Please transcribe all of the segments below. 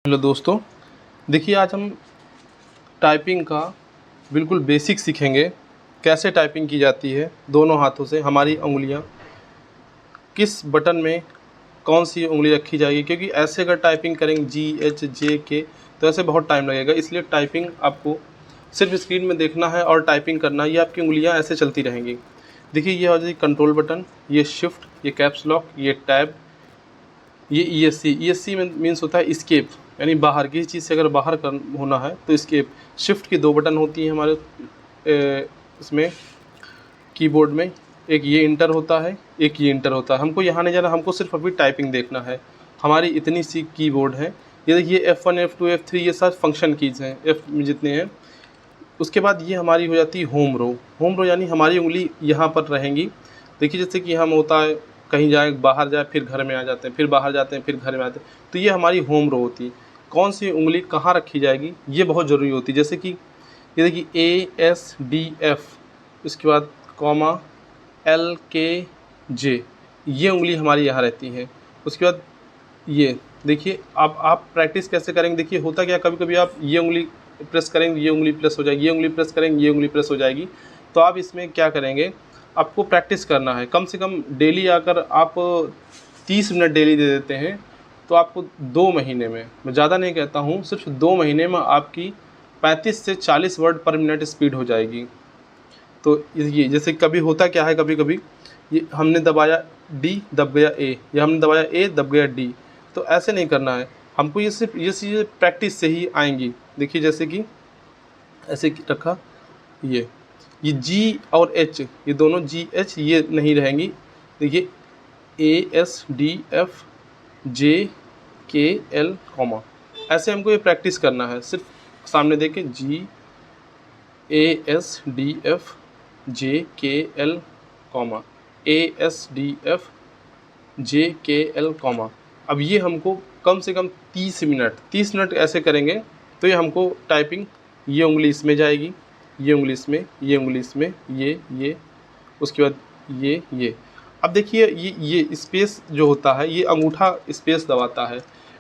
Hello दोस्तों, देखिए आज हम टाइपिंग का बिल्कुल बेसिक सीखेंगे। कैसे टाइपिंग की जाती है दोनों हाथों से, हमारी उंगलियां किस बटन में कौन सी उंगली रखी जाएगी, क्योंकि ऐसे अगर टाइपिंग करेंगे GHJK तो ऐसे बहुत टाइम लगेगा। इसलिए टाइपिंग आपको सिर्फ स्क्रीन में देखना है और टाइपिंग करना है। ये आपकी उंगलियां ऐसे चलती रहेंगी। देखिए ये हो जाएगी कंट्रोल बटन, ये शिफ्ट, ये कैप्स लॉक, ये टैब, ये ESC में मीन्स होता है इस्केप, यानी बाहर किसी चीज़ से अगर बाहर कर होना है तो इस्केप। शिफ्ट की दो बटन होती हैं हमारे इसमें कीबोर्ड में, एक ये इंटर होता है, एक ये इंटर होता है। हमको यहाँ नहीं जाना, हमको सिर्फ अभी टाइपिंग देखना है। हमारी इतनी सी कीबोर्ड है। ये देखिए F1 F2 F3 ये सब फंक्शन कीज़ हैं, F में जितने हैं। उसके बाद ये हमारी हो जाती है होम रो। होम रो यानी हमारी उंगली यहाँ पर रहेंगी। देखिए जैसे कि हम होता है कहीं जाए, बाहर जाए, फिर घर में आ जाते हैं, फिर बाहर जाते हैं, फिर घर में आते हैं, तो ये हमारी होम रो होती है। कौन सी उंगली कहाँ रखी जाएगी ये बहुत ज़रूरी होती है। जैसे कि ये देखिए ASDF, उसके बाद कॉमा LKJ, ये उंगली हमारी यहाँ रहती है। उसके बाद ये देखिए, अब आप प्रैक्टिस कैसे करेंगे। देखिए होता क्या, कभी कभी आप ये उंगली प्रेस करेंगे, ये उंगली प्रेस हो जाएगी, ये उंगली प्रेस करेंगे, ये उंगली प्रेस हो जाएगी। तो आप इसमें क्या करेंगे, आपको प्रैक्टिस करना है। कम से कम डेली अगर आप 30 मिनट डेली दे देते हैं तो आपको 2 महीने में, मैं ज़्यादा नहीं कहता हूँ, सिर्फ 2 महीने में आपकी 35 से 40 वर्ड पर मिनट स्पीड हो जाएगी। तो ये जैसे कभी होता क्या है, कभी कभी ये हमने दबाया D दब गया A, या हमने दबाया A दब गया D, तो ऐसे नहीं करना है हमको। ये सिर्फ ये चीज़ें प्रैक्टिस से ही आएंगी। देखिए जैसे कि ऐसे रखा, ये G और H, ये दोनों GH ये नहीं रहेंगी। देखिए ASDF JKL कॉमा, ऐसे हमको ये प्रैक्टिस करना है। सिर्फ सामने देखे ASDF JKL comma, ASDF JKL comma. अब ये हमको कम से कम 30 मिनट ऐसे करेंगे तो ये हमको टाइपिंग, ये उंगली इसमें जाएगी, ये उंगली इसमें, ये उंगली इसमें, ये उसके बाद ये। अब देखिए ये स्पेस जो होता है, ये अंगूठा स्पेस दबाता है।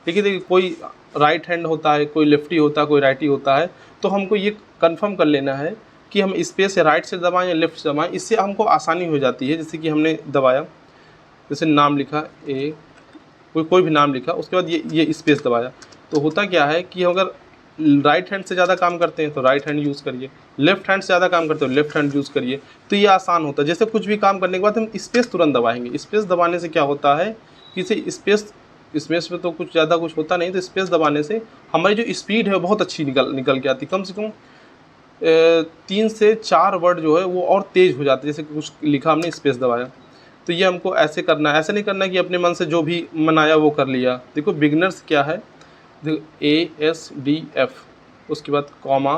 लेकिन देखिए कोई राइट हैंड होता है, कोई लेफ्टी होता है, कोई राइटी होता है, तो हमको ये कंफर्म कर लेना है कि हम स्पेस या राइट से दबाएं या लेफ्ट से दबाएं। इससे हमको आसानी हो जाती है। जैसे कि हमने दबाया, जैसे नाम लिखा ए, कोई भी नाम लिखा, उसके बाद ये स्पेस दबाया, तो होता क्या है कि अगर राइट हैंड से ज़्यादा काम करते हैं तो राइट हैंड यूज़ करिए, लेफ्ट हैंड से ज़्यादा काम करते हो लेफ्ट हैंड यूज़ करिए, तो ये आसान होता है। जैसे कुछ भी काम करने के बाद हम स्पेस तुरंत दबाएंगे। स्पेस दबाने से क्या होता है कि इसे स्पेस में तो कुछ ज़्यादा कुछ होता नहीं, तो स्पेस दबाने से हमारी जो स्पीड है वो बहुत अच्छी निकल के आती। कम से कम 3 से 4 वर्ड जो है वो और तेज़ हो जाते हैं। जैसे कुछ लिखा हमने, स्पेस दबाया, तो ये हमको ऐसे करना है। ऐसे नहीं करना कि अपने मन से जो भी मन आया वो कर लिया। देखो बिगनर्स क्या है, देखो ASDF, उसके बाद comma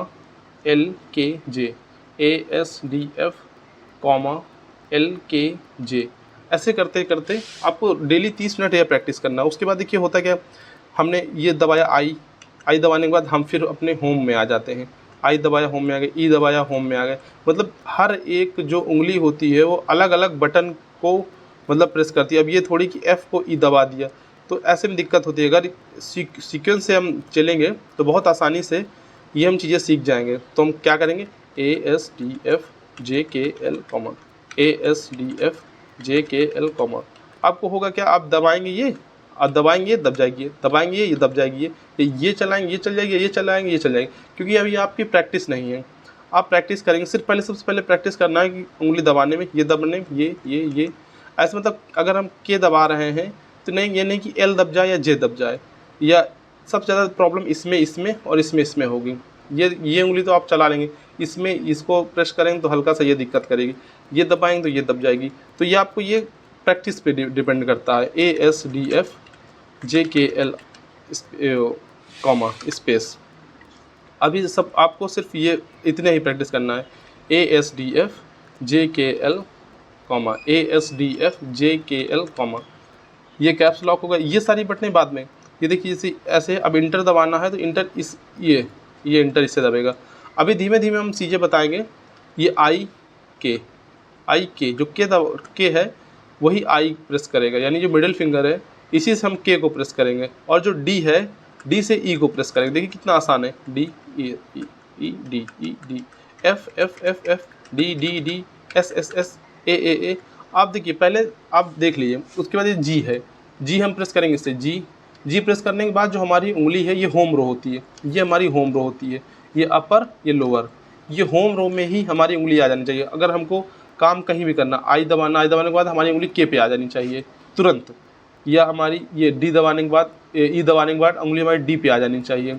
LKJ, ASDF comma LKJ, ऐसे करते करते आपको डेली 30 मिनट यह प्रैक्टिस करना है। उसके बाद देखिए होता क्या, हमने ये दबाया आई दबाने के बाद हम फिर अपने होम में आ जाते हैं। आई दबाया होम में आ गए, ई दबाया होम में आ गए। मतलब हर एक जो उंगली होती है वो अलग अलग बटन को मतलब प्रेस करती है। अब ये थोड़ी कि F को ई दबा दिया, तो ऐसे में दिक्कत होती है। अगर सीक्वेंस से हम चलेंगे तो बहुत आसानी से ये हम चीज़ें सीख जाएंगे। तो हम क्या करेंगे, ASDF JKL comma, ASDF JKL comma. आपको होगा क्या, आप दबाएंगे ये, आप दबाएंगे ये दब जाएगी, दबाएंगे ये दब जाएगी, ये चलाएंगे ये चल जाएगी, ये चलाएंगे ये चल जाएगी, क्योंकि अभी आपकी प्रैक्टिस नहीं है। आप प्रैक्टिस करेंगे, सिर्फ सबसे पहले प्रैक्टिस करना है कि उंगली दबाने में, ये दबाने में, ये ऐसे। मतलब अगर हम के दबा रहे हैं तो नहीं, ये नहीं कि L दब जाए या J दब जाए, या सबसे ज़्यादा प्रॉब्लम इसमें और इसमें होगी। ये उंगली तो आप चला लेंगे, इसमें इसको प्रेस करेंगे तो हल्का सा ये दिक्कत करेगी, ये दबाएंगे तो ये दब जाएगी। तो ये आपको ये प्रैक्टिस पे डिपेंड करता है। ASDF JKL comma space. अभी सब आपको सिर्फ ये इतने ही प्रैक्टिस करना है, ASDF JKL comma, ASDF JKL comma. ये कैप्स लॉक होगा, ये सारी बटनें बाद में। ये देखिए जैसे ऐसे, अब इंटर दबाना है तो इंटर इस ये इंटर इससे दबेगा। अभी धीमे धीमे हम चीज़ें बताएंगे। ये आई के जो के है वही आई प्रेस करेगा, यानी जो मिडिल फिंगर है इसी से हम के को प्रेस करेंगे, और जो डी है डी से ई को प्रेस करेंगे, देखिए कितना आसान है, D E E D E D, F F F F, D D D, S S S, A A A. आप देखिए पहले आप देख लीजिए, उसके बाद ये जी है, जी हम प्रेस करेंगे इससे, जी जी प्रेस करने के बाद जो हमारी उंगली है ये होम रो होती है, ये हमारी होम रो होती है, ये अपर ये लोअर, ये होम रो में ही हमारी उंगली आ जानी चाहिए। अगर हमको काम कहीं भी करना, आई दबाना, आई दबाने के बाद हमारी उंगली के पे आ जानी चाहिए तुरंत, या हमारी ये डी दबाने के बाद, ई दबाने के बाद उंगली हमारी डी पे आ जानी चाहिए।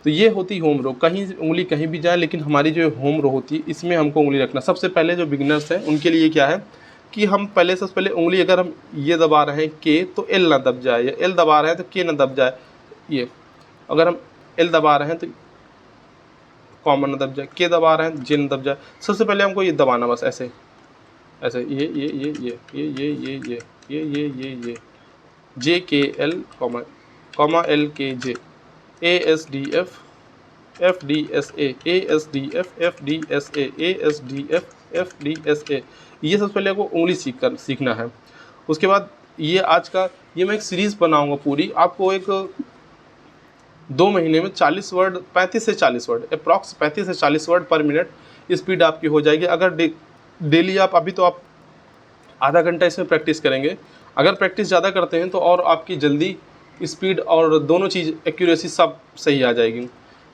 तो ये होती होम रो, कहीं उंगली कहीं भी जाए लेकिन हमारी जो होम रो होती है इसमें हमको उंगली रखना। सबसे पहले जो बिगिनर्स हैं उनके लिए क्या है कि हम पहले सबसे पहले उंगली अगर हम ये दबा रहे हैं के तो एल ना दब जाए, या एल दबा रहे हैं तो के ना दब जाए, ये अगर हम एल दबा रहे हैं तो कॉमन ना दब जाए, के दबा रहे हैं तो जे ना दब जाए। सबसे पहले हमको ये दबाना, बस ऐसे ऐसे, ये J K L comma L K J, A S D F, F D S A, A S D F, F D S A, A S D F, F D S A. ये सबसे पहले आपको उंगली सीखना है। उसके बाद ये आज का ये मैं एक सीरीज़ बनाऊंगा पूरी, आपको एक 2 महीने में 40 वर्ड, 35 से 40 वर्ड, अप्रॉक्स 35 से 40 वर्ड पर मिनट स्पीड आपकी हो जाएगी। अगर डेली आप, अभी तो आप आधा घंटा इसमें प्रैक्टिस करेंगे, अगर प्रैक्टिस ज़्यादा करते हैं तो और आपकी जल्दी स्पीड और दोनों चीज़ एक्यूरेसी सब सही आ जाएगी।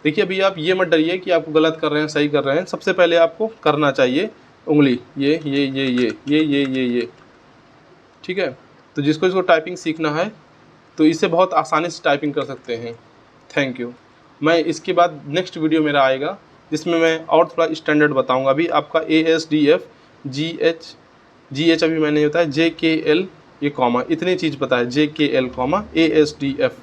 देखिए अभी आप ये मत डरिए कि आपको गलत कर रहे हैं सही कर रहे हैं, सबसे पहले आपको करना चाहिए उंगली ये, ठीक है। तो जिसको इसको टाइपिंग सीखना है तो इससे बहुत आसानी से टाइपिंग कर सकते हैं। Thank you. मैं इसके बाद नेक्स्ट वीडियो मेरा आएगा जिसमें मैं और थोड़ा स्टैंडर्ड बताऊंगा। अभी आपका ए एस डी एफ, जी एच अभी मैंने बताया, जे के एल ये कॉमा, इतनी चीज़ पता है, जे K L comma A S D F.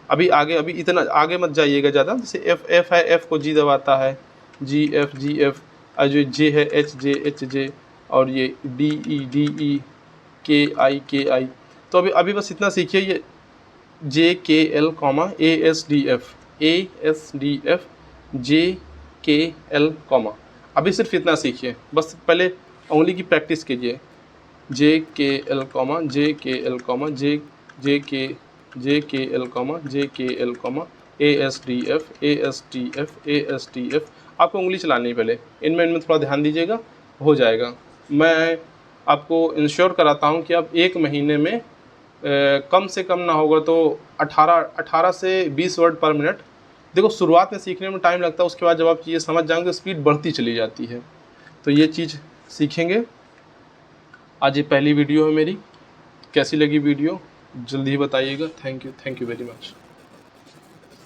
अभी आगे, अभी इतना आगे मत जाइएगा ज़्यादा, जैसे एफ है, एफ को जी दबाता है, जी एफ, और जो जे है एच जे, और ये डी ई के आई। तो अभी बस इतना सीखिए, ये J K L comma A S D F, J K L comma. अभी सिर्फ इतना सीखिए, बस पहले उंगली की प्रैक्टिस कीजिए, जे K L comma, J K L comma, J K L comma, J K L comma, A S D F. आपको उंगली चलानी है पहले, इनमें थोड़ा ध्यान दीजिएगा, हो जाएगा। मैं आपको इंश्योर कराता हूँ कि आप 1 महीने में कम से कम ना होगा तो 18 से 20 वर्ड पर मिनट। देखो शुरुआत में सीखने में टाइम लगता है, उसके बाद जब आप ये समझ जाएंगे तो स्पीड बढ़ती चली जाती है। तो ये चीज़ सीखेंगे। आज ये पहली वीडियो है मेरी, कैसी लगी वीडियो जल्दी ही बताइएगा। Thank you very much.